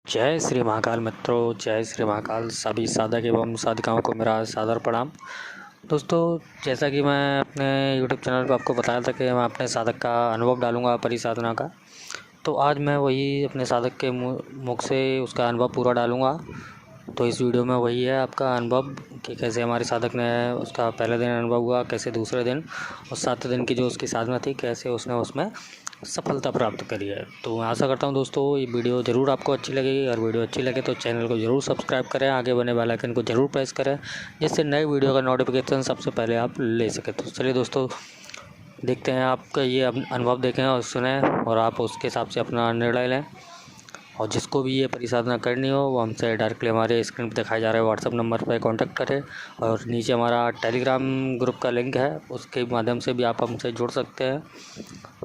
जय श्री महाकाल मित्रों, जय श्री महाकाल। सभी साधक एवं साधिकाओं को मेरा सादर प्रणाम। दोस्तों, जैसा कि मैं अपने यूट्यूब चैनल पर आपको बताया था कि मैं अपने साधक का अनुभव डालूंगा परिसाधना का, तो आज मैं वही अपने साधक के मुख से उसका अनुभव पूरा डालूंगा। तो इस वीडियो में वही है आपका अनुभव कि कैसे हमारे साधक ने उसका पहले दिन अनुभव हुआ, कैसे दूसरे दिन और 7 दिन की जो उसकी साधना थी, कैसे उसने उसमें सफलता प्राप्त करी है। तो मैं आशा करता हूँ दोस्तों ये वीडियो ज़रूर आपको अच्छी लगेगी। अगर वीडियो अच्छी लगे तो चैनल को ज़रूर सब्सक्राइब करें, आगे बने बेल आइकन को ज़रूर प्रेस करें, जिससे नए वीडियो का नोटिफिकेशन सबसे पहले आप ले सकें। तो चलिए दोस्तों, देखते हैं, आपका ये अनुभव देखें और सुने और आप उसके हिसाब से अपना निर्णय लें। और जिसको भी ये परिसाधना करनी हो वो हमसे डायरेक्टली हमारे स्क्रीन पर दिखाए जा रहे व्हाट्सअप नंबर पर कांटेक्ट करें, और नीचे हमारा टेलीग्राम ग्रुप का लिंक है, उसके माध्यम से भी आप हमसे जुड़ सकते हैं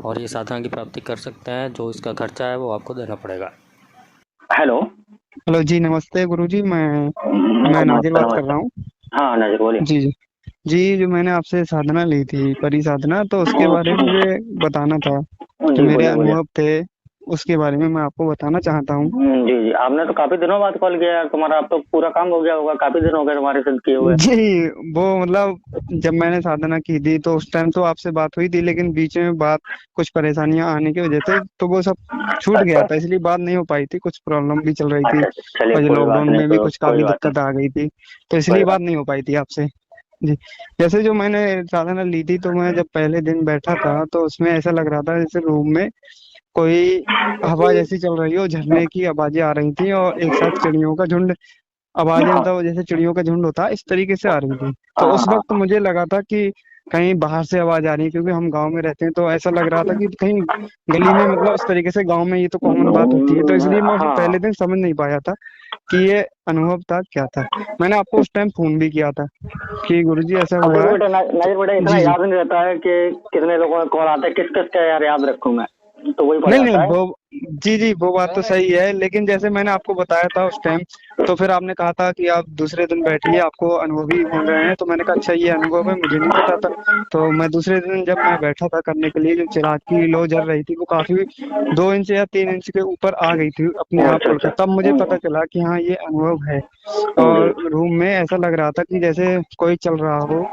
और ये साधना की प्राप्ति कर सकते हैं। जो इसका खर्चा है वो आपको देना पड़ेगा। हेलो। हेलो जी, नमस्ते गुरुजी। मैं नाजिर बात कर रहा हूँ। हाँ नाजिर बोलिए। जी जी जी, जो मैंने आपसे साधना ली थी परिसाधना, तो उसके बारे में मुझे बताना था। जो जी मेरे बोलिए बोलिए। अनुभव थे उसके बारे में मैं आपको बताना चाहता हूँ। जी जी, आपने तो काफी दिनों बाद कॉल किया यार, तुम्हारा अब तो पूरा काम हो गया होगा, काफी दिन हो गए तुम्हारे साथ किए हुए। जी, वो मतलब जब मैंने साधना की थी तो उस टाइम तो आपसे बात हुई थी, लेकिन बीच में बात कुछ परेशानियां आने की वजह से तो वो सब छूट गया था, इसलिए बात नहीं हो पाई थी। कुछ प्रॉब्लम भी चल रही थी अच्छा चलिए, और ये कोई बात लॉकडाउन नहीं, में भी कुछ कोई काफी बात नहीं, दिक्कत आ गई थी, तो कोई इसलिए बात। बात नहीं हो पाई थी आपसे। जी, जैसे जो मैंने साधना ली थी तो मैं जब पहले दिन बैठा था तो उसमें ऐसा लग रहा था जैसे रूम में कोई हवा जैसी चल रही हो, झरने की आवाजें आ रही थी और एक साथ चिड़ियों का झुंड, आवाजें मतलब जैसे चिड़ियों का झुंड होता है इस तरीके से आ रही थी। तो हाँ उस हाँ वक्त मुझे लगा था कि कहीं बाहर से आवाज आ रही है, क्योंकि हम गांव में रहते हैं, तो ऐसा लग रहा था कि कहीं गली में, मतलब इस तरीके से गांव में ये तो कॉमन बात होती है, तो इसलिए मैं उसमें हाँ। पहले दिन समझ नहीं पाया था कि ये अनुभव था क्या था। मैंने आपको उस टाइम फोन भी किया था कि गुरुजी ऐसा अब हुआ देखो है। बेटा, नाजिर बेटा, इतना जी जी, याद नहीं रहता है कि कितने लोगों का कॉल आता है, किस किस का यार याद रखूं मैं, तो वही पड़ नहीं नहीं जाता है। वो, जी जी, वो बात तो सही है, लेकिन जैसे मैंने आपको बताया था उस टाइम, तो फिर आपने कहा था कि आप दूसरे दिन बैठिए, आपको अनुभवी हो रहे हैं, तो मैंने कहा अच्छा ये अनुभव है, मुझे नहीं पता था। तो मैं दूसरे दिन जब मैं बैठा था करने के लिए, जो चिराग की लो जल रही थी वो काफी 2 इंच या 3 इंच के ऊपर आ गई थी अपने आप अच्छा खुलकर, अच्छा। तब मुझे पता चला कि हाँ ये अनुभव है। जी। और रूम में ऐसा लग रहा था कि जैसे कोई चल रहा हो,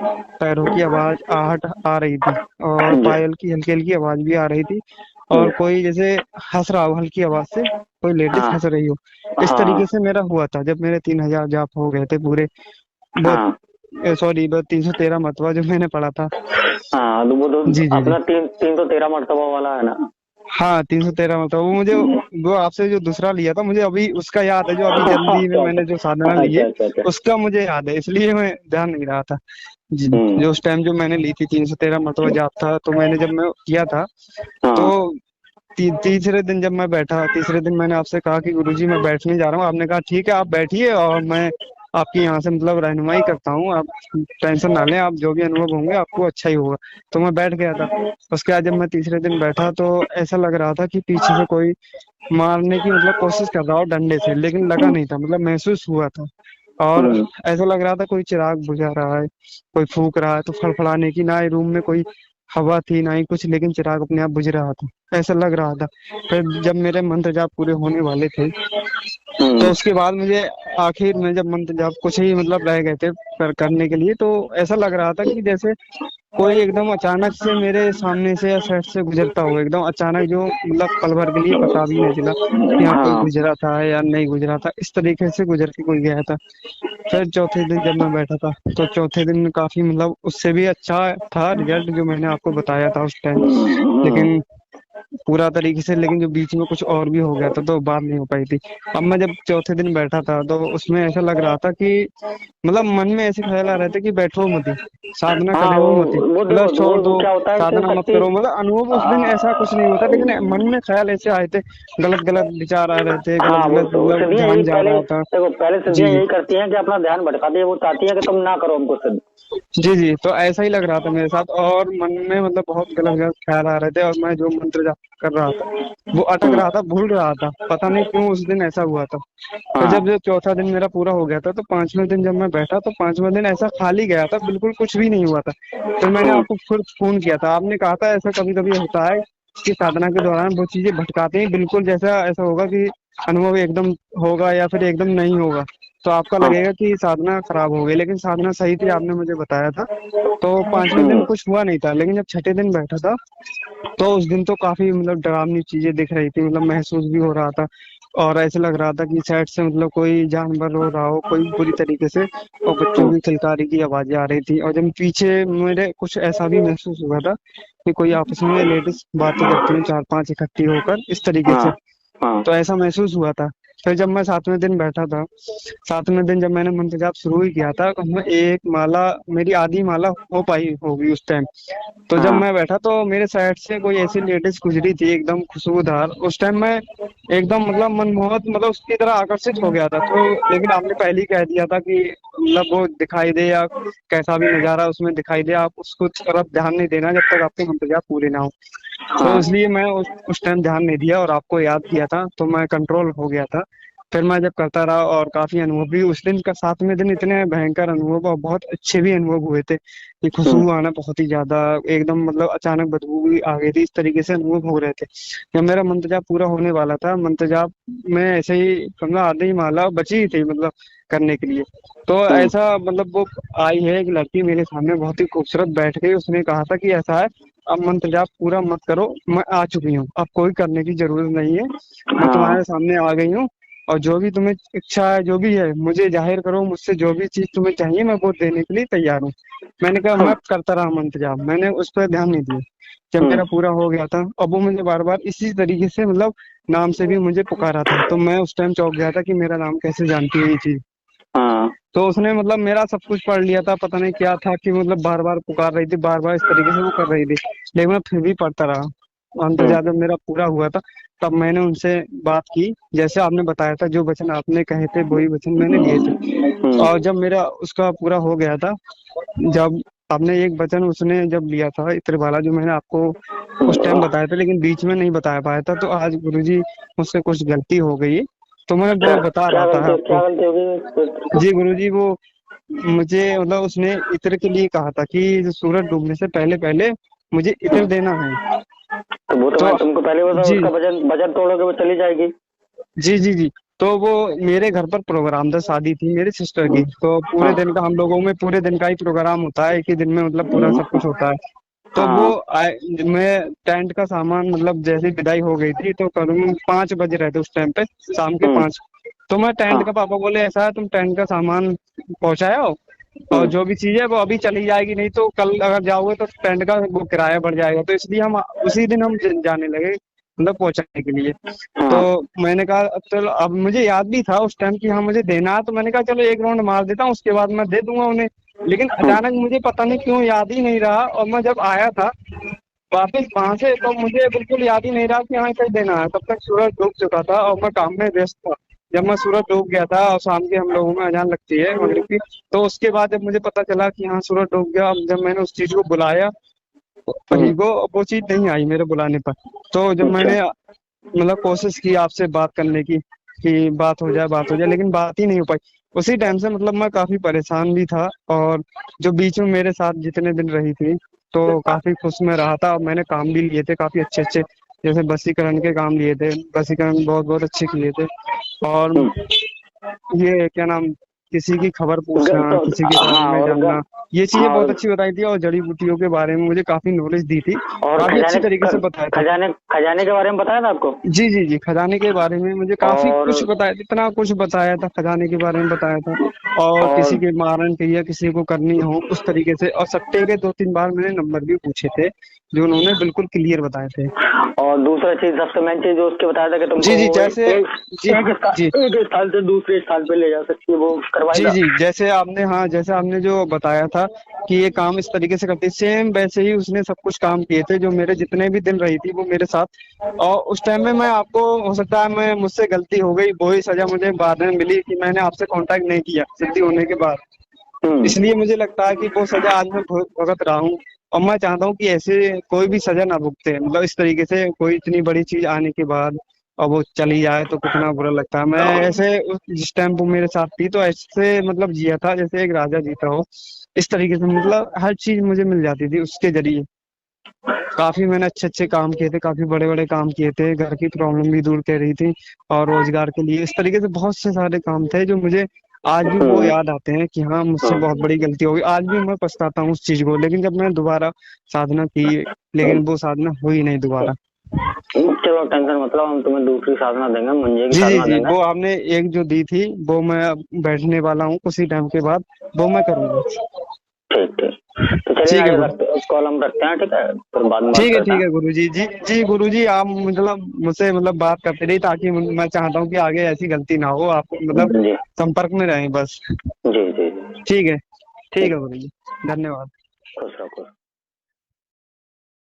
पैरों की आवाज आहट आ रही थी और जी पायल की हल्की हल्की आवाज भी आ रही थी, जी। और कोई जैसे हंस रहा हो हल्की आवाज से, कोई लेडीज हाँ हंस रही हो। इस हाँ तरीके से मेरा हुआ था जब मेरे 3,000 जाप हो गए थे पूरे। वो हाँ सॉरी, वो 313 मतवा जो मैंने पढ़ा था। हाँ, तो वो तो जी जी जी, अपना 313 मर्तबा वाला है ना। हाँ 313 मतवा वो मुझे, वो आपसे जो दूसरा लिया था मुझे अभी उसका याद है, जो अभी जल्दी में अच्छा मैंने जो साधना अच्छा ली है अच्छा अच्छा अच्छा। उसका मुझे याद है, इसलिए मैं ध्यान नहीं रहा था। जी, जो हम्म। उस टाइम जो मैंने ली थी 313 मतवा जाप था, तो मैंने जब मैं किया था तो हाँ तीसरे दिन जब मैं बैठा, तीसरे दिन मैंने आपसे कहा कि गुरुजी मैं बैठने जा रहा हूँ, आपने कहा ठीक है आप बैठिए और मैं आपकी यहाँ से मतलब रहनुमाई करता हूँ, आप टेंशन ना लें, आप जो भी अनुभव होंगे आपको अच्छा ही होगा। तो मैं बैठ गया था। उसके बाद जब मैं तीसरे दिन बैठा तो ऐसा लग रहा था कि पीछे से कोई मारने की मतलब कोशिश कर रहा हो डंडे से, लेकिन लगा नहीं था, मतलब महसूस हुआ था। और हम्म, ऐसा लग रहा था कोई चिराग बुझा रहा है, कोई फूक रहा है, तो फड़फड़ाने की ना ही रूम में कोई हवा थी ना ही कुछ, लेकिन चिराग अपने आप बुझ रहा था, ऐसा लग रहा था। फिर जब मेरे मंत्र जाप पूरे होने वाले थे तो हम्म, उसके बाद मुझे आखिर में जब मंत्र जाप कुछ ही मतलब रह गए थे करने के लिए, तो ऐसा लग रहा था कि जैसे कोई एकदम अचानक से मेरे सामने से या साइड से गुजरता हुआ, एकदम अचानक, जो मतलब पल भर के लिए पता भी नहीं चला कि यहाँ कोई हाँ गुजरा था या नहीं गुजरा था, इस तरीके से गुजर के कोई गया था। फिर चौथे दिन जब मैं बैठा था तो चौथे दिन काफी मतलब उससे भी अच्छा था रिजल्ट जो मैंने आपको बताया था उस टाइम, लेकिन पूरा तरीके से, लेकिन जो बीच में कुछ और भी हो गया था तो बात नहीं हो पाई थी। अब मैं जब चौथे दिन बैठा था तो उसमें ऐसा लग रहा था कि मतलब मन में ऐसे ख्याल आ रहे थे कि बैठो मत ही, साधना हाँ। करे हो मत ही, वो मतलब देखो, छोड़ वो दो, क्या होता है कि साधना मत शक्ति। करो, मतलब अनुभव उस दिन ऐसा कुछ नहीं होता, लेकिन मन में ख्याल ऐसे आए थे, गलत गलत विचार आ रहे थे, गलत हाँ, वो गलत तो मतलब सिद्धियां ध्यान यही जा पहले रहा था। देखो, पहले जी सिद्धियां जी यही करती हैं कि अपना ध्यान भटकाती है, वो चाहती है कि तुम ना करो हमको सिद्ध। जी जी, तो ऐसा ही लग रहा था मेरे साथ, और मन में मतलब बहुत गलत गलत ख्याल आ रहे थे, और मैं जो मंत्र जाप कर रहा था वो अटक हम्म, रहा था, भूल रहा था, पता नहीं क्यों उस दिन ऐसा हुआ था। फिर हाँ जब जो चौथा दिन मेरा पूरा हो गया था तो पांचवें दिन जब मैं बैठा तो पांचवें दिन ऐसा खाली गया था, बिल्कुल कुछ भी नहीं हुआ था। फिर मैंने हम्म, आपको फिर फोन किया था, आपने कहा था ऐसा कभी कभी होता है कि साधना के दौरान वो चीजें भटकाते हैं, बिल्कुल जैसा ऐसा होगा कि अनुभव एकदम होगा या फिर एकदम नहीं होगा, तो आपका हाँ। लगेगा कि साधना खराब हो गई, लेकिन साधना सही थी, आपने मुझे बताया था। तो पांचवें दिन हम्म। कुछ हुआ नहीं था, लेकिन जब छठे दिन बैठा था तो उस दिन तो काफी मतलब डरावनी चीजें दिख रही थी, मतलब महसूस भी हो रहा था। और ऐसे लग रहा था कि साइड से मतलब कोई जानवर रो रहा हो कोई बुरी तरीके से, और बच्चों की किलकारी की आवाजें आ रही थी, और जब पीछे मेरे कुछ ऐसा भी महसूस हुआ था कि कोई आपस में लेडीज बातें करती हूँ, चार पांच इकट्ठी होकर इस तरीके हाँ। से। हाँ। तो ऐसा महसूस हुआ था। फिर जब मैं सातवें दिन बैठा था, सातवें दिन जब मैंने मंत्र जाप शुरू ही किया था, मैं एक माला, मेरी आधी माला हो पाई होगी उस टाइम। तो जब हाँ। मैं बैठा तो मेरे साइड से कोई ऐसी लेडीज गुजरी थी एकदम खुशबूदार, उस टाइम मैं एकदम मतलब मनमोहक मतलब उसकी तरह आकर्षित हो गया था। तो लेकिन आपने पहले ही कह दिया था कि मतलब वो दिखाई दे या कैसा भी नजारा उसमें दिखाई दे, आप उसको तरफ ध्यान नहीं देना जब तक आपके मंत्र जाप पूरे ना हो। तो हाँ। इसलिए मैं उस टाइम ध्यान नहीं दिया और आपको याद किया था, तो मैं कंट्रोल हो गया था। फिर मैं जब करता रहा और काफी अनुभव भी उस दिन का, सातवें दिन इतने भयंकर अनुभव और बहुत अच्छे भी अनुभव हुए थे कि हम्म। खुशबू आना बहुत ही ज्यादा, एकदम मतलब अचानक बदबू भी आ गई थी, इस तरीके से अनुभव हो रहे थे। जब मेरा मंत्र जाप पूरा होने वाला था, मंत्र जाप में ऐसे ही मतलब आधी माला बची ही थी मतलब करने के लिए, तो हम्म। ऐसा मतलब वो आई है एक लड़की मेरे सामने बहुत ही खूबसूरत बैठ गई, उसने कहा था कि ऐसा है, अब मंत्र जाप पूरा मत करो, मैं आ चुकी हूँ, अब कोई करने की जरूरत नहीं है, मैं हाँ। तुम्हारे सामने आ गई हूँ, और जो भी तुम्हें इच्छा है जो भी है मुझे जाहिर करो, मुझसे जो भी चीज तुम्हें चाहिए मैं वो देने के लिए तैयार हूँ। मैंने कहा, मैं हाँ। करता रहा मंत्र जाप, मैंने उस पर ध्यान नहीं दिया। जब हम्म। मेरा पूरा हो गया था, अब वो मुझे बार बार इसी तरीके से मतलब नाम से भी मुझे पुकारा था, तो मैं उस टाइम चौंक गया था कि मेरा नाम कैसे जानती है ये चीज। हाँ। तो उसने मतलब मेरा सब कुछ पढ़ लिया था, पता नहीं क्या था कि मतलब बार बार पुकार रही थी, बार बार इस तरीके से वो कर रही थी, लेकिन मैं फिर भी पढ़ता रहा। अंत हम्म। जब मेरा पूरा हुआ था, तब मैंने उनसे बात की, जैसे आपने बताया था, जो वचन आपने कहे थे वही वचन मैंने लिए थे। हम्म। और जब मेरा उसका पूरा हो गया था, जब आपने एक वचन उसने जब लिया था इत्र वाला, जो मैंने आपको उस टाइम हम्म। बताया था लेकिन बीच में नहीं बता पाया था, तो आज गुरुजी मुझसे कुछ गलती हो गई है, तो मैं क्या वो बता क्या रहा था गलती, आपको। क्या गलती होगी? जी गुरुजी, वो मुझे मतलब उसने इत्र के लिए कहा था कि सूरज डूबने से पहले पहले मुझे इत्र देना है। तो वो तो तो मैं तुमको पहले बता, जी उसका वजन वजन तोड़ोगे वो चली जाएगी। जी जी जी, तो वो मेरे घर पर प्रोग्राम था, शादी थी मेरी सिस्टर की, तो पूरे हाँ। दिन का हम लोगों में पूरे दिन का ही प्रोग्राम होता है, एक ही दिन में मतलब पूरा सब कुछ होता है। तो वो हाँ। मैं टेंट का सामान मतलब जैसे विदाई हो गई थी, तो करीब 5 बज रहे थे उस टाइम पे, शाम के हम्म। 5। तो मैं टेंट हाँ। का, पापा बोले ऐसा है तुम टेंट का सामान पहुंचाओ, और हम्म। जो भी चीज है वो अभी चली जाएगी, नहीं तो कल अगर जाओगे तो टेंट का वो किराया बढ़ जाएगा, तो इसलिए हम उसी दिन हम जाने लगे मतलब पहुंचाने के लिए। तो हाँ। मैंने कहा अब चलो, अब मुझे याद भी था उस टाइम कि हाँ मुझे देना है, तो मैंने कहा चलो एक राउंड मार देता हूँ उसके बाद मैं दे दूंगा उन्हें। लेकिन हम्म। अचानक मुझे पता नहीं क्यों याद ही नहीं रहा, और मैं जब आया था वापस वहां से, तो मुझे बिल्कुल याद ही नहीं रहा कि हाँ इसे देना है, तब तक सूरज डूब चुका था और मैं काम में व्यस्त था। जब मैं सूरज डूब गया था, और शाम के हम लोगों में अजान लगती है मगरिब की, तो उसके बाद जब मुझे पता चला कि हाँ सूरज डूब गया, अब जब मैंने उस चीज को बुलाया हम्म। परी को, वो चीज नहीं आई मेरे बुलाने पर। तो जब अच्छा। मैंने मतलब कोशिश की आपसे बात करने की कि बात हो जाए बात हो जाए, लेकिन बात ही नहीं हो पाई। उसी टाइम से मतलब मैं काफी परेशान भी था, और जो बीच में मेरे साथ जितने दिन रही थी तो काफी खुश में रहा था, और मैंने काम भी लिए थे काफी अच्छे अच्छे, जैसे वशीकरण के काम लिए थे, वशीकरण बहुत बहुत अच्छे किए थे। और हम्म। ये क्या नाम, किसी की खबर पूछना, तो किसी के बारे हाँ, में और जानना, ये चीजें हाँ, बहुत अच्छी बताई थी, और जड़ी बूटियों के बारे में मुझे काफी नॉलेज दी थी, और काफी अच्छी खजाने तरीके से बताया था। खजाने खजाने के बारे में बताया था आपको। जी जी जी, खजाने के बारे में मुझे काफी और कुछ बताया, इतना कुछ बताया था, खजाने के बारे में बताया था, और किसी और के मारण की या किसी को करनी हो उस तरीके से, और सट्टे के 2-3 बार मैंने नंबर भी पूछे थे जो उन्होंने बिल्कुल क्लियर बताए थे। और दूसरा चीज, सबसे मेन चीज जो उसके बताया था कि जी तुमको जी, वो जैसे जी जी एक स्थान से दूसरे स्थान पे ले जा सकती है, वो जी करवाएगा। जी, जैसे आपने, हाँ जैसे आपने जो बताया था कि ये काम इस तरीके से करती, सेम वैसे ही उसने सब कुछ काम किए थे, जो मेरे जितने भी दिन रही थी वो मेरे साथ। और उस टाइम में मैं आपको, हो सकता है मैं मुझसे गलती हो गई, वही सजा मुझे बाद में मिली कि मैंने आपसे कांटेक्ट नहीं किया सिद्धि होने के बाद। हम्म। इसलिए मुझे लगता है कि वो सजा आज मैं भुगत रहा हूँ, और मैं चाहता हूँ कि ऐसे कोई भी सजा ना भुगते, मतलब इस तरीके से कोई इतनी बड़ी चीज आने के बाद और वो चली जाए तो कितना बुरा लगता है। मैं ऐसे जिस टाइम वो मेरे साथ थी तो ऐसे मतलब जिया था जैसे एक राजा जीता हो, इस तरीके से मतलब हर चीज मुझे मिल जाती थी उसके जरिए। काफी मैंने अच्छे अच्छे काम किए थे, काफी बड़े बड़े काम किए थे, घर की प्रॉब्लम भी दूर कर रही थी और रोजगार के लिए इस तरीके से बहुत से सारे काम थे जो मुझे आज भी वो हम्म। याद आते हैं कि हाँ मुझसे बहुत हम्म। बड़ी गलती हो गई। आज भी मैं पछताता हूँ उस चीज को, लेकिन जब मैं दोबारा साधना की, लेकिन वो साधना हुई नहीं दोबारा। चलो टेंशन मतलब, हम तुम्हें दूसरी साधना देंगे, मुंजे की जी जी साधना जी, देंगे। वो आपने एक जो दी थी वो मैं अब बैठने वाला हूँ कुछ ही टाइम के बाद, वो मैं करूंगा। ठीक ठीक। तो चलिए ठीक आज है गुरु। रखते, कॉल हम रखते हैं, ठीक है, फिर बाद में बात करते ठीक हैं। है गुरु जी। जी जी गुरु जी, आप मतलब मुझसे मतलब बात करते रहिए, ताकि मैं चाहता हूँ कि आगे ऐसी गलती ना हो, आप मतलब जी संपर्क में रहें बस। जी जी जी। ठीक है। ठीक ठीक। है गुरु जी। धन्यवाद। खुश रहो खुश।